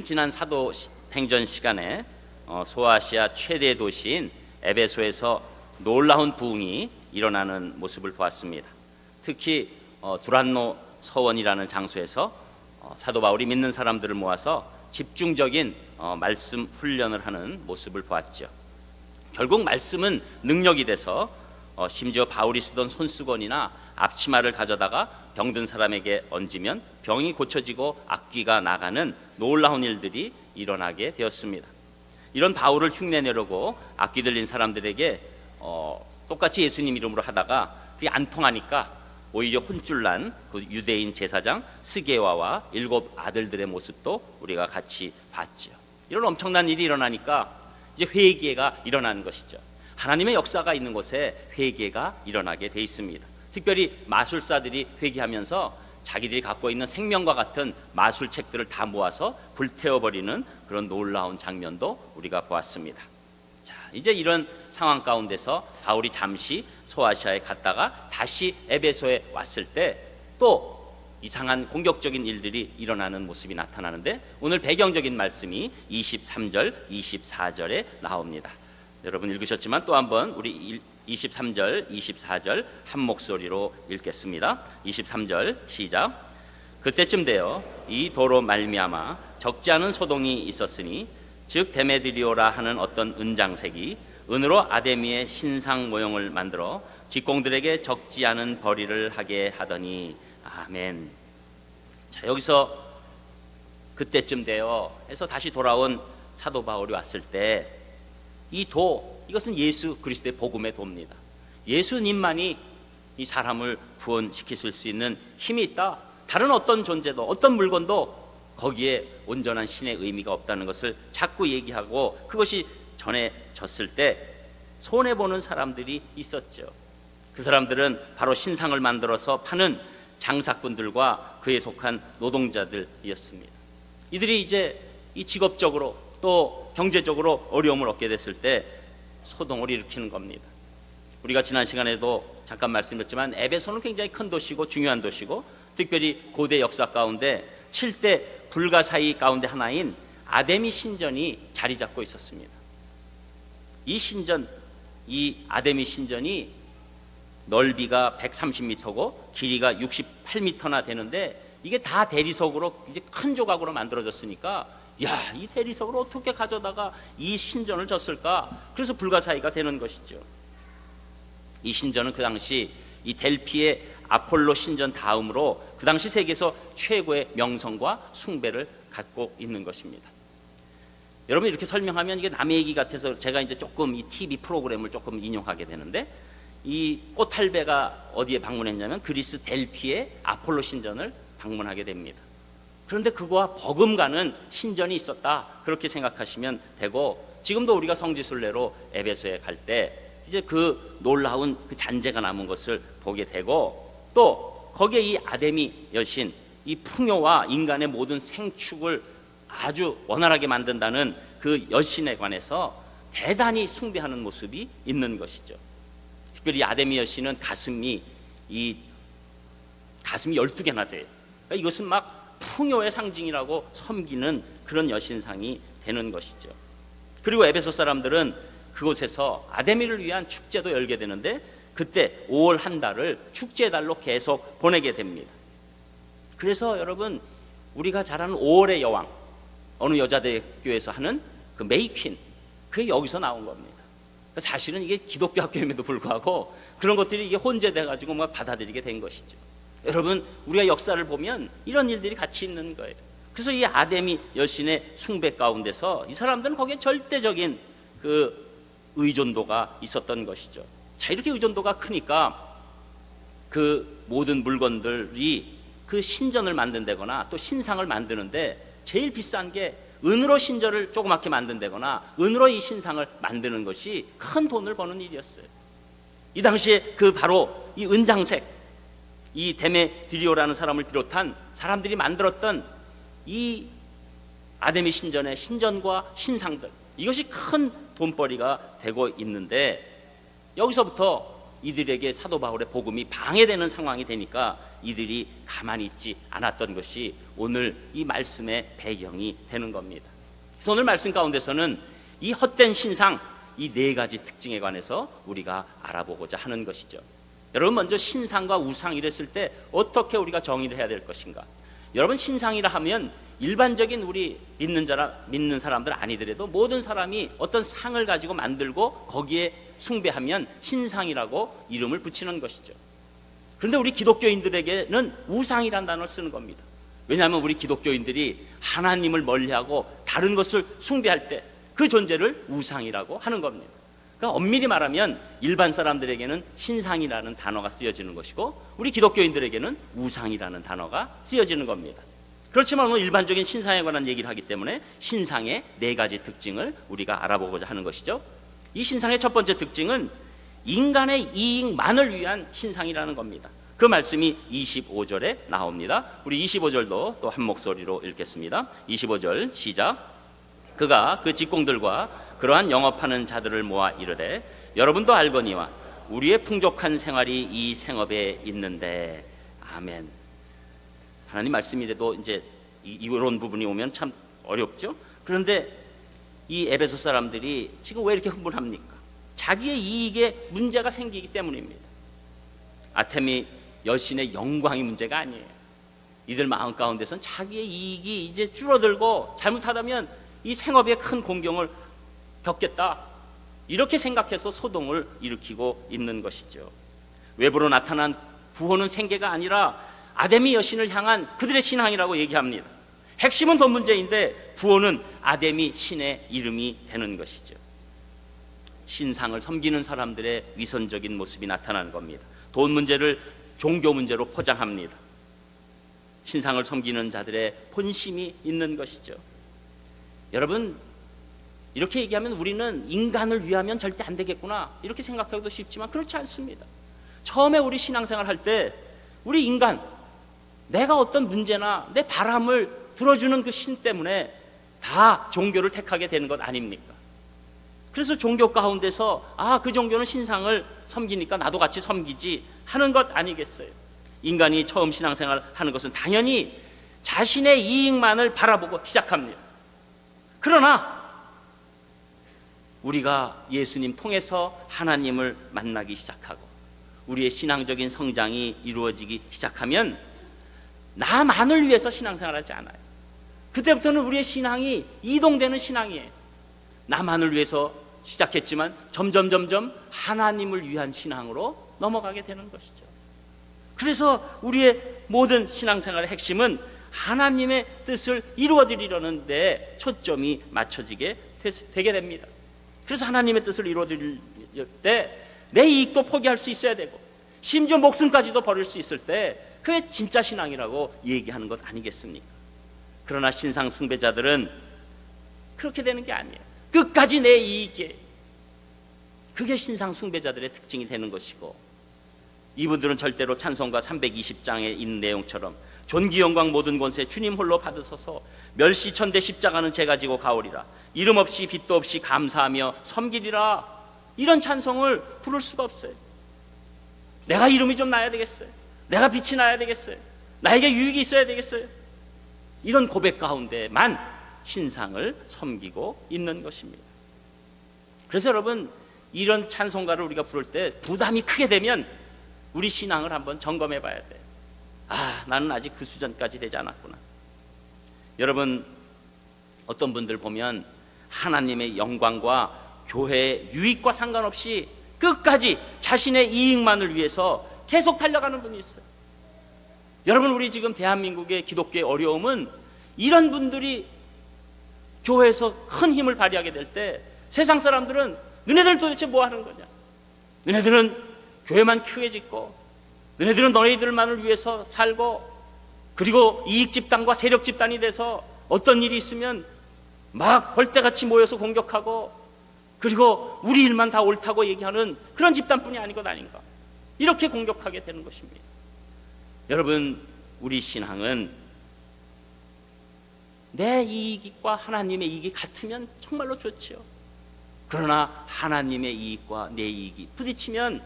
우리는 지난 사도행전 시간에 소아시아 최대 도시인 에베소에서 놀라운 부흥이 일어나는 모습을 보았습니다. 특히 두란노 서원이라는 장소에서 사도 바울이 믿는 사람들을 모아서 집중적인 말씀 훈련을 하는 모습을 보았죠. 결국 말씀은 능력이 돼서 심지어 바울이 쓰던 손수건이나 앞치마를 가져다가 병든 사람에게 얹으면 병이 고쳐지고 악귀가 나가는 놀라운 일들이 일어나게 되었습니다. 이런 바울을 흉내내려고 악귀 들린 사람들에게 똑같이 예수님 이름으로 하다가 그게 안 통하니까 오히려 혼쭐난 그 유대인 제사장 스게와와 7 아들들의 모습도 우리가 같이 봤죠. 이런 엄청난 일이 일어나니까 이제 회개가 일어나는 것이죠. 하나님의 역사가 있는 곳에 회개가 일어나게 돼 있습니다. 특별히 마술사들이 회개하면서 자기들이 갖고 있는 생명과 같은 마술책들을 다 모아서 불태워버리는 그런 놀라운 장면도 우리가 보았습니다. 자, 이제 이런 상황 가운데서 바울이 잠시 소아시아에 갔다가 다시 에베소에 왔을 때 또 이상한 공격적인 일들이 일어나는 모습이 나타나는데 오늘 배경적인 말씀이 23절, 24절에 나옵니다. 여러분 읽으셨지만 또 한번 우리 23절, 24절 한 목소리로 읽겠습니다. 23절 시작. 그때쯤 되어 이 도로 말미암아 적지 않은 소동이 있었으니 즉 데메드리오라 하는 어떤 은장색이 은으로 아데미의 신상 모형을 만들어 직공들에게 적지 않은 벌이를 하게 하더니 아멘. 자, 여기서 그때쯤 되어 해서 다시 돌아온 사도 바울이 왔을 때 이 도, 이것은 예수 그리스도의 복음의 도입니다. 예수님만이 이 사람을 구원시키실 수 있는 힘이 있다. 다른 어떤 존재도 어떤 물건도 거기에 온전한 신의 의미가 없다는 것을 자꾸 얘기하고 그것이 전해졌을 때 손해보는 사람들이 있었죠. 그 사람들은 바로 신상을 만들어서 파는 장사꾼들과 그에 속한 노동자들이었습니다. 이들이 이제 이 직업적으로 또 경제적으로 어려움을 얻게 됐을 때 소동을 일으키는 겁니다. 우리가 지난 시간에도 잠깐 말씀드렸지만 에베소는 굉장히 큰 도시고 중요한 도시고 특별히 고대 역사 가운데 7대 불가사의 가운데 하나인 아데미 신전이 자리 잡고 있었습니다. 이 신전, 이 아데미 신전이 넓이가 130m고 길이가 68m나 되는데 이게 다 대리석으로 이제 큰 조각으로 만들어졌으니까 야, 이 대리석을 어떻게 가져다가 이 신전을 졌을까? 그래서 불가사의가 되는 것이죠. 이 신전은 그 당시 이 델피의 아폴로 신전 다음으로 그 당시 세계에서 최고의 명성과 숭배를 갖고 있는 것입니다. 여러분 이렇게 설명하면 이게 남의 얘기 같아서 제가 이제 조금 이 TV 프로그램을 조금 인용하게 되는데 이 꽃할배가 어디에 방문했냐면 그리스 델피의 아폴로 신전을 방문하게 됩니다. 그런데 그거와 버금가는 신전이 있었다 그렇게 생각하시면 되고 지금도 우리가 성지순례로 에베소에 갈 때 이제 그 놀라운 그 잔재가 남은 것을 보게 되고 또 거기에 이 아데미 여신 이 풍요와 인간의 모든 생축을 아주 원활하게 만든다는 그 여신에 관해서 대단히 숭배하는 모습이 있는 것이죠. 특별히 아데미 여신은 가슴이 12개나 돼요. 그러니까 이것은 막 풍요의 상징이라고 섬기는 그런 여신상이 되는 것이죠. 그리고 에베소 사람들은 그곳에서 아데미를 위한 축제도 열게 되는데 그때 5월 한 달을 축제의 달로 계속 보내게 됩니다. 그래서 여러분 우리가 잘 아는 5월의 여왕 어느 여자대교에서 하는 그 메이퀸 그게 여기서 나온 겁니다. 사실은 이게 기독교 학교임에도 불구하고 그런 것들이 이게 혼재돼 가지고 막 받아들이게 된 것이죠. 여러분 우리가 역사를 보면 이런 일들이 같이 있는 거예요. 그래서 이 아데미 여신의 숭배 가운데서 이 사람들은 거기에 절대적인 그 의존도가 있었던 것이죠. 자, 이렇게 의존도가 크니까 그 모든 물건들이 그 신전을 만든다거나 또 신상을 만드는데 제일 비싼 게 은으로 신전을 조그맣게 만든다거나 은으로 이 신상을 만드는 것이 큰 돈을 버는 일이었어요. 이 당시에 그 바로 이 은장색 이 데메드리오라는 사람을 비롯한 사람들이 만들었던 이 아데미 신전의 신전과 신상들 이것이 큰 돈벌이가 되고 있는데 여기서부터 이들에게 사도 바울의 복음이 방해되는 상황이 되니까 이들이 가만히 있지 않았던 것이 오늘 이 말씀의 배경이 되는 겁니다. 그래서 오늘 말씀 가운데서는 이 헛된 신상, 이 네 가지 특징에 관해서 우리가 알아보고자 하는 것이죠. 여러분, 먼저 신상과 우상 이랬을 때 어떻게 우리가 정의를 해야 될 것인가? 여러분, 신상이라 하면 일반적인 우리 믿는 사람들 아니더라도 모든 사람이 어떤 상을 가지고 만들고 거기에 숭배하면 신상이라고 이름을 붙이는 것이죠. 그런데 우리 기독교인들에게는 우상이라는 단어를 쓰는 겁니다. 왜냐하면 우리 기독교인들이 하나님을 멀리하고 다른 것을 숭배할 때 그 존재를 우상이라고 하는 겁니다. 그러니까 엄밀히 말하면 일반 사람들에게는 신상이라는 단어가 쓰여지는 것이고 우리 기독교인들에게는 우상이라는 단어가 쓰여지는 겁니다. 그렇지만 오늘 일반적인 신상에 관한 얘기를 하기 때문에 신상의 네 가지 특징을 우리가 알아보고자 하는 것이죠. 이 신상의 첫 번째 특징은 인간의 이익만을 위한 신상이라는 겁니다. 그 말씀이 25절에 나옵니다. 우리 25절도 또 한 목소리로 읽겠습니다. 25절 시작. 그가 그 직공들과 그러한 영업하는 자들을 모아 이르되 여러분도 알거니와 우리의 풍족한 생활이 이 생업에 있는데. 아멘. 하나님 말씀이라도 이제 이런 부분이 오면 참 어렵죠. 그런데 이 에베소 사람들이 지금 왜 이렇게 흥분합니까? 자기의 이익에 문제가 생기기 때문입니다. 아테미 여신의 영광이 문제가 아니에요. 이들 마음 가운데선 자기의 이익이 이제 줄어들고 잘못하다면 이 생업에 큰 공경을 겪겠다, 이렇게 생각해서 소동을 일으키고 있는 것이죠. 외부로 나타난 구원은 생계가 아니라 아데미 여신을 향한 그들의 신앙이라고 얘기합니다. 핵심은 돈 문제인데 구원은 아데미 신의 이름이 되는 것이죠. 신상을 섬기는 사람들의 위선적인 모습이 나타나는 겁니다. 돈 문제를 종교 문제로 포장합니다. 신상을 섬기는 자들의 본심이 있는 것이죠. 여러분, 이렇게 얘기하면 우리는 인간을 위하면 절대 안 되겠구나 이렇게 생각하기도 쉽지만 그렇지 않습니다. 처음에 우리 신앙생활 할 때 우리 인간, 내가 어떤 문제나 내 바람을 들어주는 그 신 때문에 다 종교를 택하게 되는 것 아닙니까? 그래서 종교 가운데서 그 종교는 신상을 섬기니까 나도 같이 섬기지 하는 것 아니겠어요? 인간이 처음 신앙생활 하는 것은 당연히 자신의 이익만을 바라보고 시작합니다. 그러나 우리가 예수님 통해서 하나님을 만나기 시작하고 우리의 신앙적인 성장이 이루어지기 시작하면 나만을 위해서 신앙생활하지 않아요. 그때부터는 우리의 신앙이 이동되는 신앙이에요. 나만을 위해서 시작했지만 점점 하나님을 위한 신앙으로 넘어가게 되는 것이죠. 그래서 우리의 모든 신앙생활의 핵심은 하나님의 뜻을 이루어드리려는 데 초점이 맞춰지게 되게 됩니다. 그래서 하나님의 뜻을 이루어드릴 때 내 이익도 포기할 수 있어야 되고 심지어 목숨까지도 버릴 수 있을 때 그게 진짜 신앙이라고 얘기하는 것 아니겠습니까? 그러나 신상 숭배자들은 그렇게 되는 게 아니에요. 끝까지 내 이익에, 그게 신상 숭배자들의 특징이 되는 것이고, 이분들은 절대로 찬송가 320장에 있는 내용처럼 존귀 영광 모든 권세 주님 홀로 받으소서, 멸시천대 십자가는 제가 지고 가오리라, 이름 없이 빚도 없이 감사하며 섬기리라, 이런 찬송을 부를 수가 없어요. 내가 이름이 좀 나야 되겠어요? 내가 빛이 나야 되겠어요? 나에게 유익이 있어야 되겠어요? 이런 고백 가운데만 신상을 섬기고 있는 것입니다. 그래서 여러분, 이런 찬송가를 우리가 부를 때 부담이 크게 되면 우리 신앙을 한번 점검해 봐야 돼요. 나는 아직 그 수준까지 되지 않았구나. 여러분, 어떤 분들 보면 하나님의 영광과 교회의 유익과 상관없이 끝까지 자신의 이익만을 위해서 계속 달려가는 분이 있어요. 여러분, 우리 지금 대한민국의 기독교의 어려움은 이런 분들이 교회에서 큰 힘을 발휘하게 될 때 세상 사람들은 너네들 도대체 뭐 하는 거냐, 너네들은 교회만 크게 짓고, 너네들은 너희들만을 위해서 살고, 그리고 이익 집단과 세력 집단이 돼서 어떤 일이 있으면 막 벌떼같이 모여서 공격하고, 그리고 우리 일만 다 옳다고 얘기하는 그런 집단뿐이 아닌 것 아닌가, 이렇게 공격하게 되는 것입니다. 여러분, 우리 신앙은 내 이익과 하나님의 이익이 같으면 정말로 좋지요. 그러나 하나님의 이익과 내 이익이 부딪히면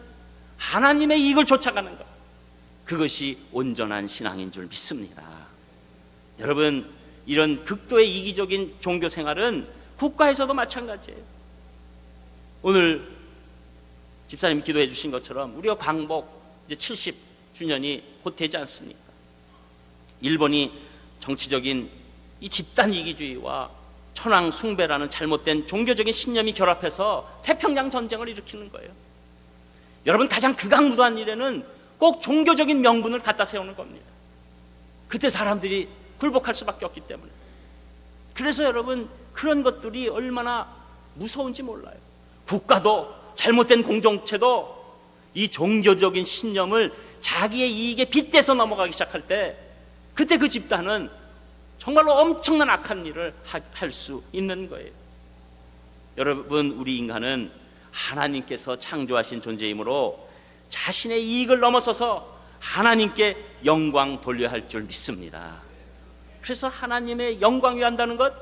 하나님의 이익을 쫓아가는 것, 그것이 온전한 신앙인 줄 믿습니다. 여러분, 이런 극도의 이기적인 종교 생활은 국가에서도 마찬가지예요. 오늘 집사님이 기도해 주신 것처럼 우리가 광복 이제 70주년이 곧 되지 않습니까? 일본이 정치적인 이 집단 이기주의와 천황 숭배라는 잘못된 종교적인 신념이 결합해서 태평양 전쟁을 일으키는 거예요. 여러분, 가장 극악무도한 일에는 꼭 종교적인 명분을 갖다 세우는 겁니다. 그때 사람들이 굴복할 수밖에 없기 때문에. 그래서 여러분, 그런 것들이 얼마나 무서운지 몰라요. 국가도 잘못된 공동체도 이 종교적인 신념을 자기의 이익에 빗대서 넘어가기 시작할 때, 그때 그 집단은 정말로 엄청난 악한 일을 할 수 있는 거예요. 여러분, 우리 인간은 하나님께서 창조하신 존재이므로 자신의 이익을 넘어서서 하나님께 영광 돌려야 할 줄 믿습니다. 그래서 하나님의 영광 위한다는 것,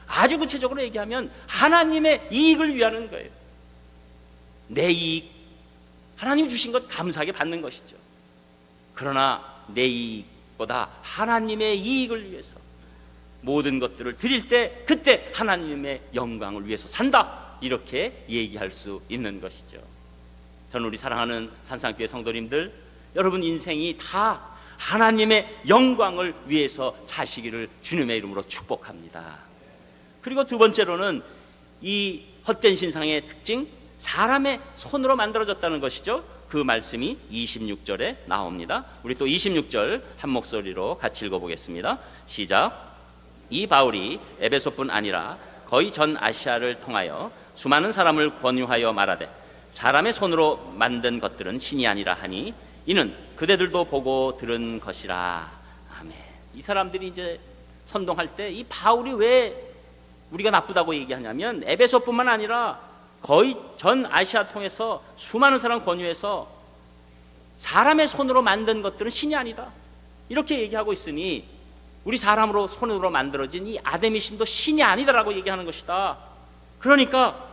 아주 구체적으로 얘기하면 하나님의 이익을 위하는 거예요. 내 이익, 하나님이 주신 것 감사하게 받는 것이죠. 그러나 내 이익보다 하나님의 이익을 위해서 모든 것들을 드릴 때, 그때 하나님의 영광을 위해서 산다, 이렇게 얘기할 수 있는 것이죠. 저는 우리 사랑하는 산상교회 성도님들, 여러분 인생이 다 하나님의 영광을 위해서 사시기를 주님의 이름으로 축복합니다. 그리고 두 번째로는 이 헛된 신상의 특징, 사람의 손으로 만들어졌다는 것이죠. 그 말씀이 26절에 나옵니다. 우리 또 26절 한 목소리로 같이 읽어보겠습니다. 시작. 이 바울이 에베소뿐 아니라 거의 전 아시아를 통하여 수많은 사람을 권유하여 말하되 사람의 손으로 만든 것들은 신이 아니라 하니 이는 그대들도 보고 들은 것이라. 아멘. 이 사람들이 이제 선동할 때 이 바울이 왜 우리가 나쁘다고 얘기하냐면, 에베소뿐만 아니라 거의 전 아시아 통해서 수많은 사람 권유해서 사람의 손으로 만든 것들은 신이 아니다, 이렇게 얘기하고 있으니 우리 사람으로 손으로 만들어진 이 아데미 신도 신이 아니다라고 얘기하는 것이다. 그러니까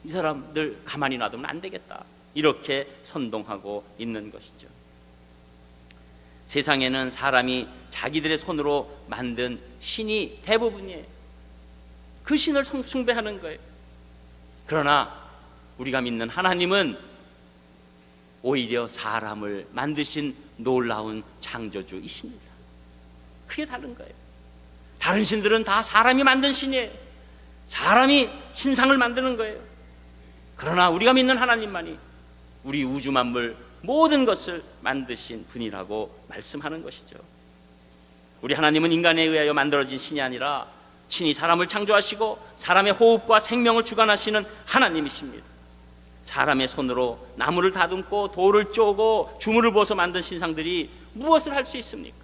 이 사람들 가만히 놔두면 안 되겠다, 이렇게 선동하고 있는 것이죠. 세상에는 사람이 자기들의 손으로 만든 신이 대부분이에요. 그 신을 숭배하는 거예요. 그러나 우리가 믿는 하나님은 오히려 사람을 만드신 놀라운 창조주이십니다. 그게 다른 거예요. 다른 신들은 다 사람이 만든 신이에요. 사람이 신상을 만드는 거예요. 그러나 우리가 믿는 하나님만이 우리 우주 만물 모든 것을 만드신 분이라고 말씀하는 것이죠. 우리 하나님은 인간에 의하여 만들어진 신이 아니라 친히 사람을 창조하시고 사람의 호흡과 생명을 주관하시는 하나님이십니다. 사람의 손으로 나무를 다듬고 돌을 쪼고 주물을 부어서 만든 신상들이 무엇을 할 수 있습니까?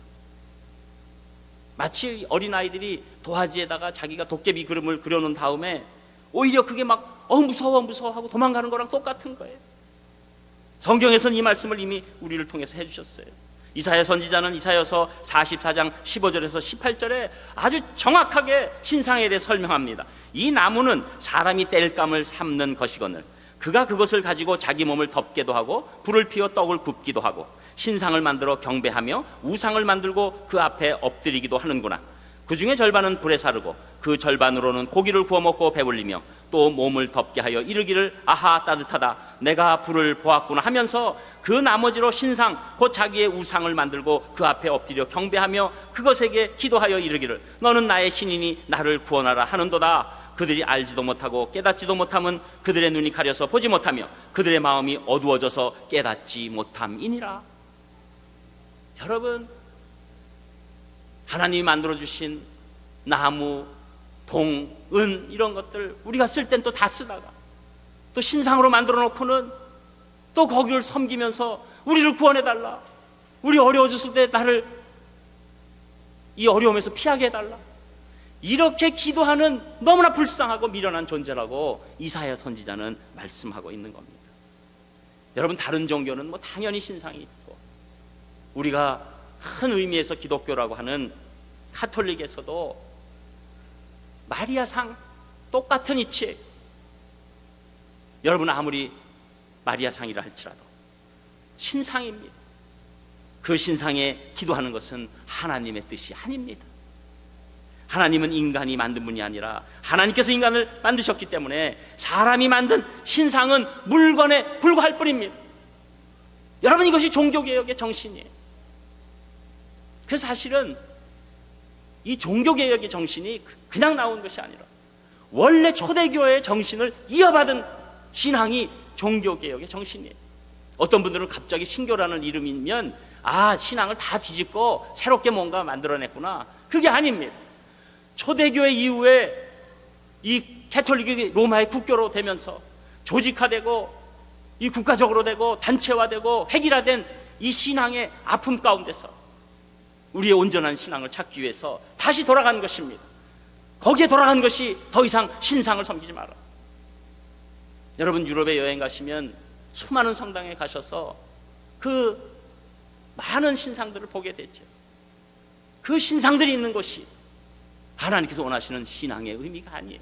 마치 어린아이들이 도화지에다가 자기가 도깨비 그림을 그려놓은 다음에 오히려 그게 막 무서워 하고 도망가는 거랑 똑같은 거예요. 성경에서는 이 말씀을 이미 우리를 통해서 해주셨어요. 이사야 선지자는 이사야서 44장 15절에서 18절에 아주 정확하게 신상에 대해 설명합니다. 이 나무는 사람이 땔감을 삶는 것이거늘 그가 그것을 가지고 자기 몸을 덮게도 하고 불을 피워 떡을 굽기도 하고 신상을 만들어 경배하며 우상을 만들고 그 앞에 엎드리기도 하는구나. 그 중에 절반은 불에 사르고 그 절반으로는 고기를 구워 먹고 배불리며 또 몸을 덮게 하여 이르기를 아하 따뜻하다 내가 불을 보았구나 하면서 그 나머지로 신상 곧 자기의 우상을 만들고 그 앞에 엎드려 경배하며 그것에게 기도하여 이르기를 너는 나의 신이니 나를 구원하라 하는도다. 그들이 알지도 못하고 깨닫지도 못함은 그들의 눈이 가려서 보지 못하며 그들의 마음이 어두워져서 깨닫지 못함이니라. 여러분, 하나님이 만들어주신 나무, 동, 은 이런 것들 우리가 쓸 땐 또 다 쓰다가 또 신상으로 만들어 놓고는 또 거기를 섬기면서 우리를 구원해달라, 우리 어려워졌을 때 나를 이 어려움에서 피하게 해달라, 이렇게 기도하는 너무나 불쌍하고 미련한 존재라고 이사야 선지자는 말씀하고 있는 겁니다. 여러분, 다른 종교는 뭐 당연히 신상이 있고 우리가 큰 의미에서 기독교라고 하는 카톨릭에서도 마리아상 똑같은 이치예요. 여러분, 아무리 마리아상이라 할지라도 신상입니다. 그 신상에 기도하는 것은 하나님의 뜻이 아닙니다. 하나님은 인간이 만든 분이 아니라 하나님께서 인간을 만드셨기 때문에 사람이 만든 신상은 물건에 불과할 뿐입니다. 여러분, 이것이 종교개혁의 정신이에요. 그래서 사실은 이 종교개혁의 정신이 그냥 나온 것이 아니라 원래 초대교회의 정신을 이어받은 신앙이 종교개혁의 정신이에요. 어떤 분들은 갑자기 신교라는 이름이면 신앙을 다 뒤집고 새롭게 뭔가 만들어냈구나. 그게 아닙니다. 초대교회 이후에 이 캐톨릭이 로마의 국교로 되면서 조직화되고 이 국가적으로 되고 단체화되고 획일화된 이 신앙의 아픔 가운데서 우리의 온전한 신앙을 찾기 위해서 다시 돌아간 것입니다. 거기에 돌아간 것이 더 이상 신상을 섬기지 마라. 여러분, 유럽에 여행 가시면 수많은 성당에 가셔서 그 많은 신상들을 보게 되죠. 그 신상들이 있는 곳이 하나님께서 원하시는 신앙의 의미가 아니에요.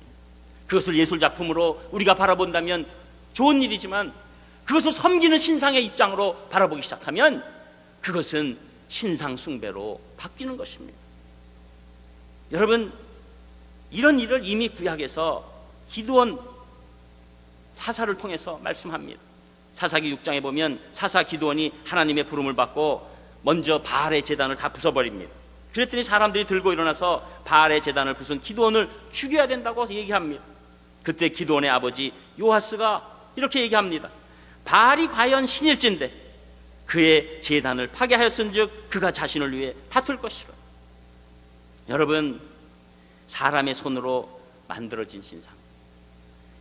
그것을 예술작품으로 우리가 바라본다면 좋은 일이지만 그것을 섬기는 신상의 입장으로 바라보기 시작하면 그것은 신상 숭배로 바뀌는 것입니다. 여러분, 이런 일을 이미 구약에서 기드온 사사를 통해서 말씀합니다. 사사기 6장에 보면 사사 기드온이 하나님의 부름을 받고 먼저 바알의 제단을 다 부숴버립니다. 그랬더니 사람들이 들고 일어나서 바알의 제단을 부순 기드온을 죽여야 된다고 얘기합니다. 그때 기드온의 아버지 요아스가 이렇게 얘기합니다. 바알이 과연 신일진데 그의 제단을 파괴하였은즉 그가 자신을 위해 다툴 것이라. 여러분, 사람의 손으로 만들어진 신상,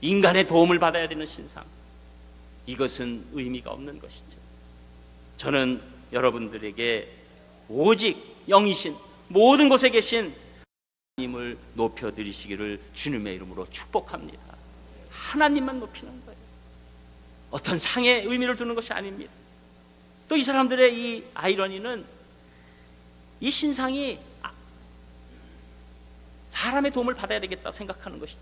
인간의 도움을 받아야 되는 신상, 이것은 의미가 없는 것이죠. 저는 여러분들에게 오직 영이신 모든 곳에 계신 하나님을 높여드리시기를 주님의 이름으로 축복합니다. 하나님만 높이는 거예요. 어떤 상의 의미를 두는 것이 아닙니다. 또 이 사람들의 이 아이러니는 이 신상이 사람의 도움을 받아야 되겠다 생각하는 것이죠.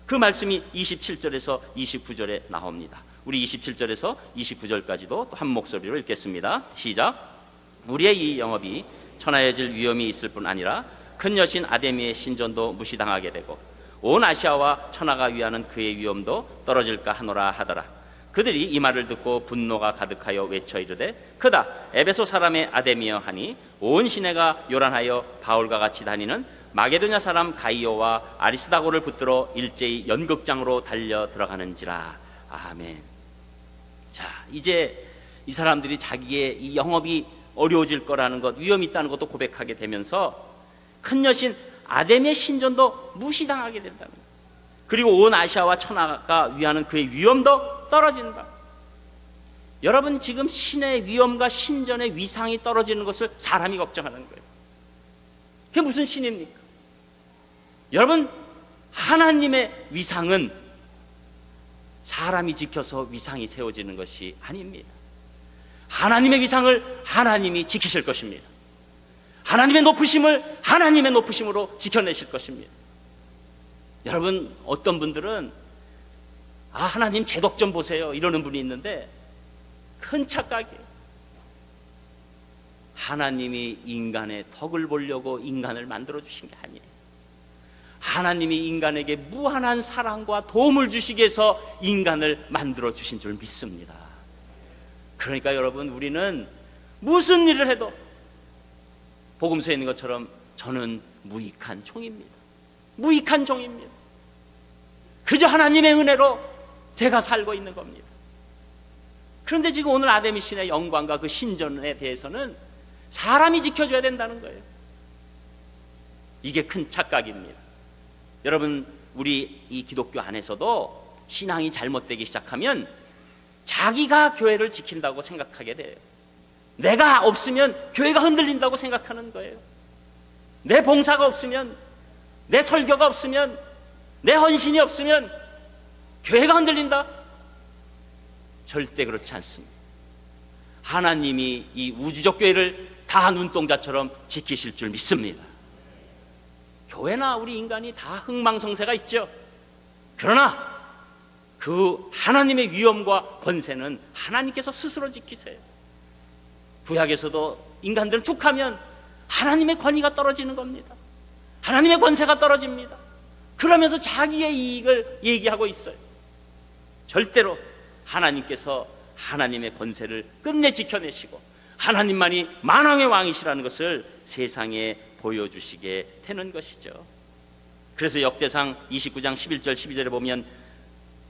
그 말씀이 27절에서 29절에 나옵니다. 우리 27절에서 29절까지도 또 한 목소리로 읽겠습니다. 시작. 우리의 이 영업이 천하해질 위험이 있을 뿐 아니라 큰 여신 아데미의 신전도 무시당하게 되고 온 아시아와 천하가 위하는 그의 위엄도 떨어질까 하노라 하더라. 그들이 이 말을 듣고 분노가 가득하여 외쳐 이르되 크다 에베소 사람의 아데미여 하니 온 시내가 요란하여 바울과 같이 다니는 마게도냐 사람 가이오와 아리스다고를 붙들어 일제히 연극장으로 달려 들어가는지라. 아멘. 자, 이제 이 사람들이 자기의 이 영업이 어려워질 거라는 것, 위험이 있다는 것도 고백하게 되면서 큰 여신 아데미의 신전도 무시당하게 된다는 것, 그리고 온 아시아와 천하가 위하는 그의 위엄도 떨어진다. 여러분, 지금 신의 위엄과 신전의 위상이 떨어지는 것을 사람이 걱정하는 거예요. 그게 무슨 신입니까? 여러분, 하나님의 위상은 사람이 지켜서 위상이 세워지는 것이 아닙니다. 하나님의 위상을 하나님이 지키실 것입니다. 하나님의 높으심을 하나님의 높으심으로 지켜내실 것입니다. 여러분, 어떤 분들은 하나님 제 덕 좀 보세요 이러는 분이 있는데 큰 착각이에요. 하나님이 인간의 덕을 보려고 인간을 만들어 주신 게 아니에요. 하나님이 인간에게 무한한 사랑과 도움을 주시기 위해서 인간을 만들어 주신 줄 믿습니다. 그러니까 여러분, 우리는 무슨 일을 해도 복음서에 있는 것처럼 저는 무익한 종입니다. 무익한 종입니다. 그저 하나님의 은혜로 제가 살고 있는 겁니다. 그런데 지금 오늘 아데미 신의 영광과 그 신전에 대해서는 사람이 지켜줘야 된다는 거예요. 이게 큰 착각입니다. 여러분, 우리 이 기독교 안에서도 신앙이 잘못되기 시작하면 자기가 교회를 지킨다고 생각하게 돼요. 내가 없으면 교회가 흔들린다고 생각하는 거예요. 내 봉사가 없으면, 내 설교가 없으면, 내 헌신이 없으면 교회가 흔들린다? 절대 그렇지 않습니다. 하나님이 이 우주적 교회를 다 눈동자처럼 지키실 줄 믿습니다. 교회나 우리 인간이 다 흥망성쇠가 있죠. 그러나 그 하나님의 위엄과 권세는 하나님께서 스스로 지키세요. 구약에서도 인간들은 툭하면 하나님의 권위가 떨어지는 겁니다. 하나님의 권세가 떨어집니다. 그러면서 자기의 이익을 얘기하고 있어요. 절대로 하나님께서 하나님의 권세를 끝내 지켜내시고 하나님만이 만왕의 왕이시라는 것을 세상에 보여주시게 되는 것이죠. 그래서 역대상 29장 11절 12절에 보면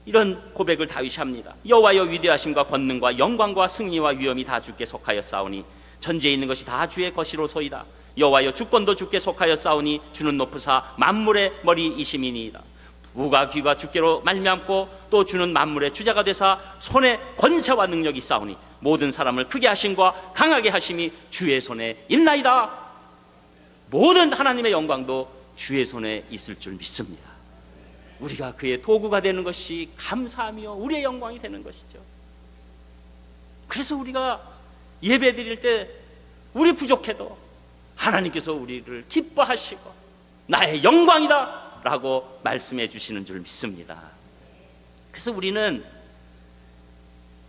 이런 고백을 다윗이 합니다. 여호와여, 위대하심과 권능과 영광과 승리와 위엄이 다 주께 속하여 싸우니 전지에 있는 것이 다 주의 것이로소이다. 여호와여, 주권도 주께 속하여 싸우니 주는 높으사 만물의 머리이심이니이다. 부가 귀가 주께로 말미암고 또 주는 만물의 주자가 되사 손에 권세와 능력이 싸우니 모든 사람을 크게 하심과 강하게 하심이 주의 손에 있나이다. 모든 하나님의 영광도 주의 손에 있을 줄 믿습니다. 우리가 그의 도구가 되는 것이 감사하며 우리의 영광이 되는 것이죠. 그래서 우리가 예배 드릴 때 우리 부족해도 하나님께서 우리를 기뻐하시고 나의 영광이다 라고 말씀해 주시는 줄 믿습니다. 그래서 우리는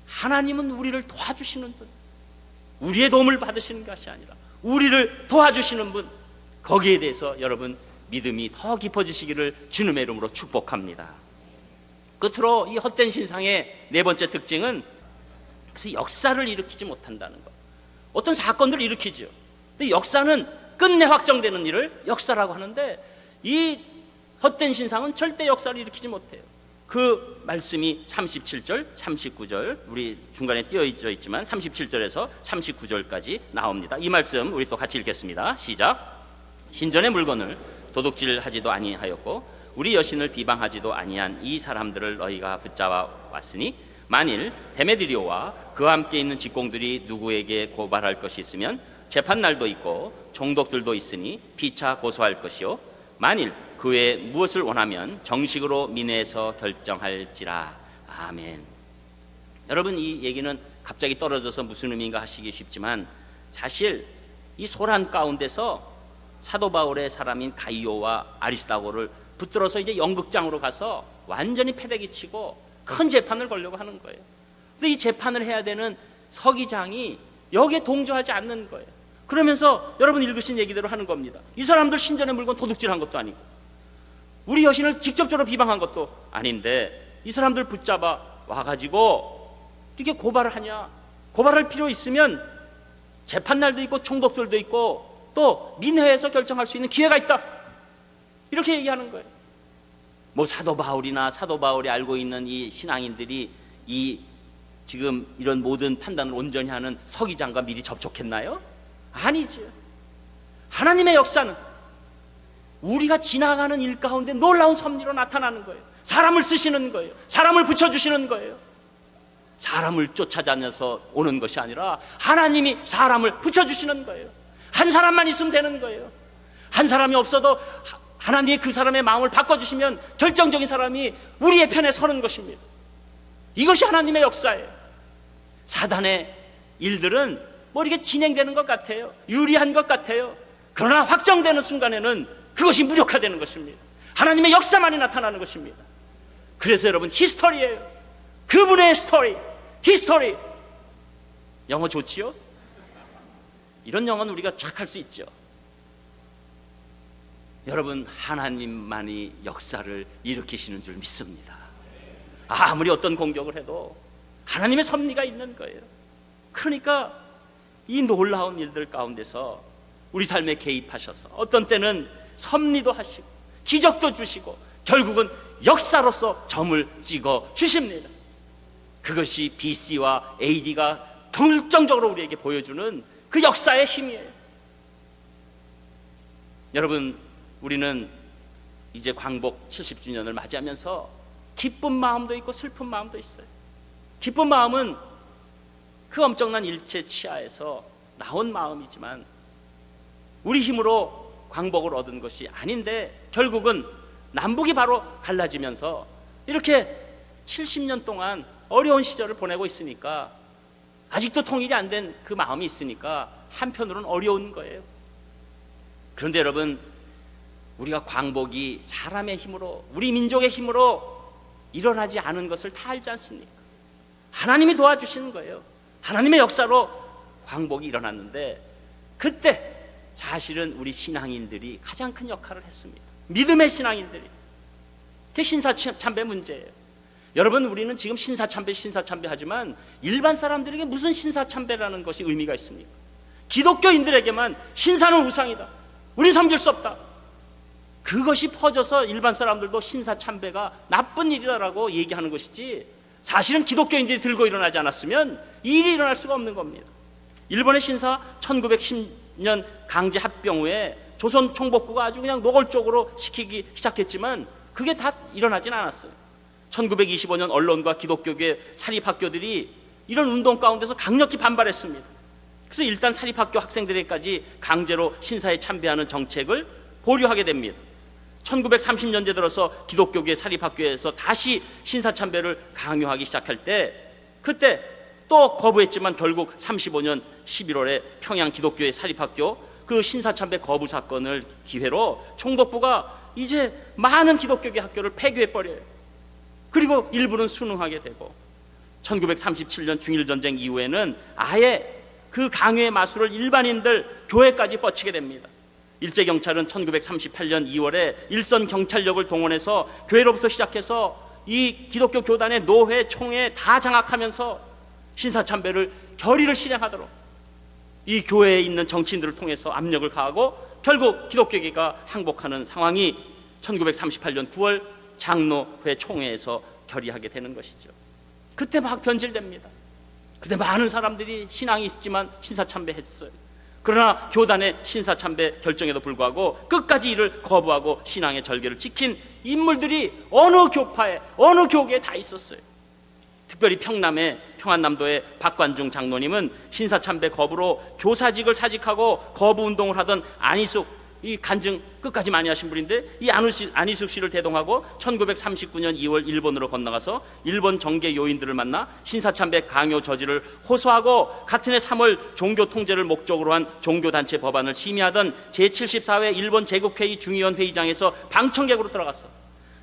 하나님은 우리를 도와주시는 분, 우리의 도움을 받으시는 것이 아니라 우리를 도와주시는 분, 거기에 대해서 여러분 믿음이 더 깊어지시기를 주님의 이름으로 축복합니다. 끝으로 이 헛된 신상의 네 번째 특징은 그래서 역사를 일으키지 못한다는 것. 어떤 사건들을 일으키죠. 근데 역사는 끝내 확정되는 일을 역사라고 하는데 이 헛된 신상은 절대 역사를 일으키지 못해요. 그 말씀이 37절, 39절 우리 중간에 띄어져 있지만 37절에서 39절까지 나옵니다. 이 말씀 우리 또 같이 읽겠습니다. 시작. 신전의 물건을 도둑질하지도 아니하였고 우리 여신을 비방하지도 아니한 이 사람들을 너희가 붙잡아 왔으니 만일 데메드리오와 그와 함께 있는 직공들이 누구에게 고발할 것이 있으면 재판날도 있고 총독들도 있으니 피차 고소할 것이요 만일 그 외에 무엇을 원하면 정식으로 민회에서 결정할지라. 아멘. 여러분, 이 얘기는 갑자기 떨어져서 무슨 의미인가 하시기 쉽지만 사실 이 소란 가운데서 사도 바울의 사람인 가이오와 아리스다고를 붙들어서 이제 연극장으로 가서 완전히 패대기 치고 큰 재판을 걸려고 하는 거예요. 근데 이 재판을 해야 되는 서기장이 여기에 동조하지 않는 거예요. 그러면서 여러분 읽으신 얘기대로 하는 겁니다. 이 사람들 신전의 물건 도둑질한 것도 아니고 우리 여신을 직접적으로 비방한 것도 아닌데 이 사람들 붙잡아 와가지고 이게 고발을 하냐? 고발할 필요 있으면 재판날도 있고 총독들도 있고 또 민회에서 결정할 수 있는 기회가 있다. 이렇게 얘기하는 거예요. 뭐 사도 바울이나 사도 바울이 알고 있는 이 신앙인들이 이 지금 이런 모든 판단을 온전히 하는 서기장과 미리 접촉했나요? 아니죠. 하나님의 역사는 우리가 지나가는 일 가운데 놀라운 섭리로 나타나는 거예요. 사람을 쓰시는 거예요. 사람을 붙여주시는 거예요. 사람을 쫓아다녀서 오는 것이 아니라 하나님이 사람을 붙여주시는 거예요. 한 사람만 있으면 되는 거예요. 한 사람이 없어도 하나님이 그 사람의 마음을 바꿔주시면 결정적인 사람이 우리의 편에 서는 것입니다. 이것이 하나님의 역사예요. 사단의 일들은 뭐 이렇게 진행되는 것 같아요. 유리한 것 같아요. 그러나 확정되는 순간에는 그것이 무력화되는 것입니다. 하나님의 역사만이 나타나는 것입니다. 그래서 여러분 히스토리예요. 그분의 스토리, 히스토리. 영어 좋지요? 이런 영어는 우리가 착 할 수 있죠. 여러분, 하나님만이 역사를 일으키시는 줄 믿습니다. 아무리 어떤 공격을 해도 하나님의 섭리가 있는 거예요. 그러니까 이 놀라운 일들 가운데서 우리 삶에 개입하셔서 어떤 때는 섭리도 하시고 기적도 주시고 결국은 역사로서 점을 찍어 주십니다. 그것이 BC와 AD가 결정적으로 우리에게 보여주는 그 역사의 힘이에요. 여러분, 우리는 이제 광복 70주년을 맞이하면서 기쁜 마음도 있고 슬픈 마음도 있어요. 기쁜 마음은 그 엄청난 일체 치하에서 나온 마음이지만 우리 힘으로 광복을 얻은 것이 아닌데 결국은 남북이 바로 갈라지면서 이렇게 70년 동안 어려운 시절을 보내고 있으니까 아직도 통일이 안 된 그 마음이 있으니까 한편으로는 어려운 거예요. 그런데 여러분, 우리가 광복이 사람의 힘으로 우리 민족의 힘으로 일어나지 않은 것을 다 알지 않습니까? 하나님이 도와주시는 거예요. 하나님의 역사로 광복이 일어났는데 그때 사실은 우리 신앙인들이 가장 큰 역할을 했습니다. 믿음의 신앙인들이. 그게 신사참배 문제예요. 여러분, 우리는 지금 신사참배 하지만 일반 사람들에게 무슨 신사참배라는 것이 의미가 있습니까? 기독교인들에게만 신사는 우상이다, 우린 섬길 수 없다, 그것이 퍼져서 일반 사람들도 신사참배가 나쁜 일이다라고 얘기하는 것이지, 사실은 기독교인들이 들고 일어나지 않았으면 이 일이 일어날 수가 없는 겁니다. 일본의 신사 1910년 강제 합병 후에 조선 총복부가 아주 그냥 노골적으로 시키기 시작했지만 그게 다 일어나진 않았어요. 1925년 언론과 기독교계 사립학교들이 이런 운동 가운데서 강력히 반발했습니다. 그래서 일단 사립학교 학생들에게까지 강제로 신사에 참배하는 정책을 보류하게 됩니다. 1930년대 들어서 기독교계 사립학교에서 다시 신사참배를 강요하기 시작할 때 그때 또 거부했지만 결국 35년 11월에 평양 기독교회 사립학교 그 신사참배 거부 사건을 기회로 총독부가 이제 많은 기독교계 학교를 폐교해버려요. 그리고 일부는 순응하게 되고 1937년 중일전쟁 이후에는 아예 그 강요의 마술을 일반인들 교회까지 뻗치게 됩니다. 일제경찰은 1938년 2월에 일선 경찰력을 동원해서 교회로부터 시작해서 이 기독교 교단의 노회, 총회 다 장악하면서 신사참배를 결의를 실행하도록 이 교회에 있는 정치인들을 통해서 압력을 가하고 결국 기독교계가 항복하는 상황이 1938년 9월 장로회 총회에서 결의하게 되는 것이죠. 그때 막 변질됩니다. 그때 많은 사람들이 신앙이 있지만 신사참배했어요. 그러나 교단의 신사참배 결정에도 불구하고 끝까지 이를 거부하고 신앙의 절개를 지킨 인물들이 어느 교파에 어느 교계에 다 있었어요. 특별히 평남의 평안남도의 박관중 장로님은 신사참배 거부로 교사직을 사직하고 거부운동을 하던 안희숙, 이 간증 끝까지 많이 하신 분인데 이 안희숙 씨를 대동하고 1939년 2월 일본으로 건너가서 일본 정계 요인들을 만나 신사참배 강요 저지를 호소하고 같은 해 3월 종교 통제를 목적으로 한 종교단체 법안을 심의하던 제74회 일본 제국회의 중의원 회의장에서 방청객으로 들어갔어.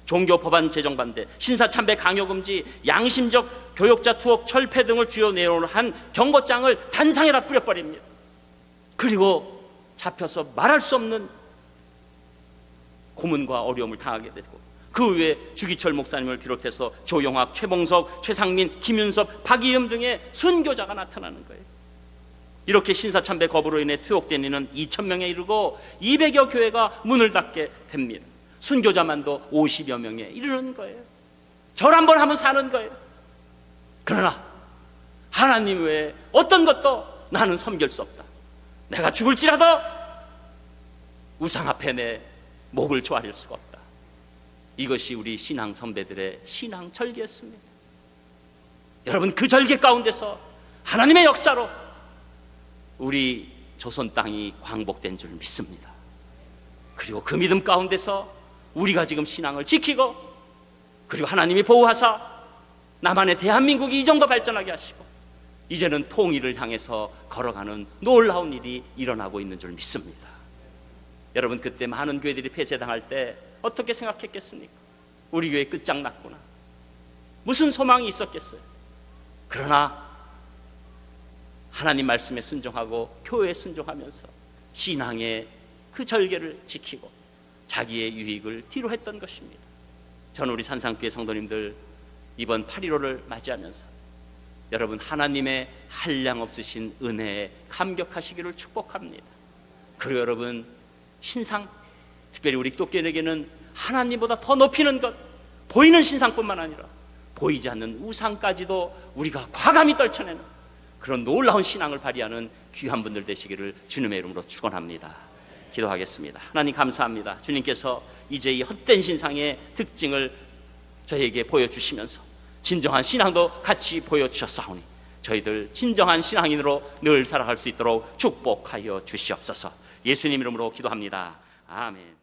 종교 법안 제정 반대, 신사참배 강요 금지, 양심적 교역자 투옥 철폐 등을 주요 내용으로 한 경고장을 단상에다 뿌려버립니다. 그리고 잡혀서 말할 수 없는 고문과 어려움을 당하게 되고 그 외에 주기철 목사님을 비롯해서 조영학, 최봉석, 최상민, 김윤섭, 박이흠 등의 순교자가 나타나는 거예요. 이렇게 신사참배 거부로 인해 투옥된 이는 2,000명에 이르고 200여 교회가 문을 닫게 됩니다. 순교자만도 50여 명에 이르는 거예요. 절 한 번 하면 사는 거예요. 그러나 하나님 외에 어떤 것도 나는 섬길 수 없다. 내가 죽을지라도 우상 앞에 내 목을 조아릴 수가 없다. 이것이 우리 신앙 선배들의 신앙 절개였습니다. 여러분, 그 절개 가운데서 하나님의 역사로 우리 조선 땅이 광복된 줄 믿습니다. 그리고 그 믿음 가운데서 우리가 지금 신앙을 지키고 그리고 하나님이 보호하사 남한의 대한민국이 이 정도 발전하게 하시고 이제는 통일을 향해서 걸어가는 놀라운 일이 일어나고 있는 줄 믿습니다. 여러분, 그때 많은 교회들이 폐쇄당할 때 어떻게 생각했겠습니까? 우리 교회 끝장났구나, 무슨 소망이 있었겠어요? 그러나 하나님 말씀에 순종하고 교회에 순종하면서 신앙의 그 절개를 지키고 자기의 유익을 뒤로 했던 것입니다. 저는 우리 산상교회 성도님들 이번 8.15를 맞이하면서 여러분, 하나님의 한량없으신 은혜에 감격하시기를 축복합니다. 그리고 여러분, 신상, 특별히 우리 기독교인에게는 하나님보다 더 높이는 것, 보이는 신상뿐만 아니라 보이지 않는 우상까지도 우리가 과감히 떨쳐내는 그런 놀라운 신앙을 발휘하는 귀한 분들 되시기를 주님의 이름으로 축원합니다. 기도하겠습니다. 하나님 감사합니다. 주님께서 이제 이 헛된 신상의 특징을 저희에게 보여주시면서 진정한 신앙도 같이 보여주셨사오니 저희들 진정한 신앙인으로 늘 살아갈 수 있도록 축복하여 주시옵소서. 예수님 이름으로 기도합니다. 아멘.